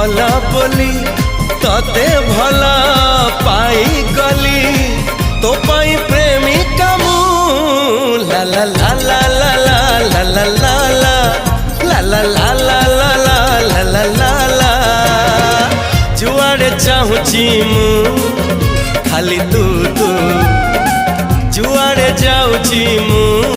भला बोली तते भला पाई गली तो पाई प्रेमिका मु ला ला ला ला ला ला ला ला ला ला ला ला ला ला ला ला ला जुआड़े चाहूची मु खाली तू तू जुआड़े जाऊची मु।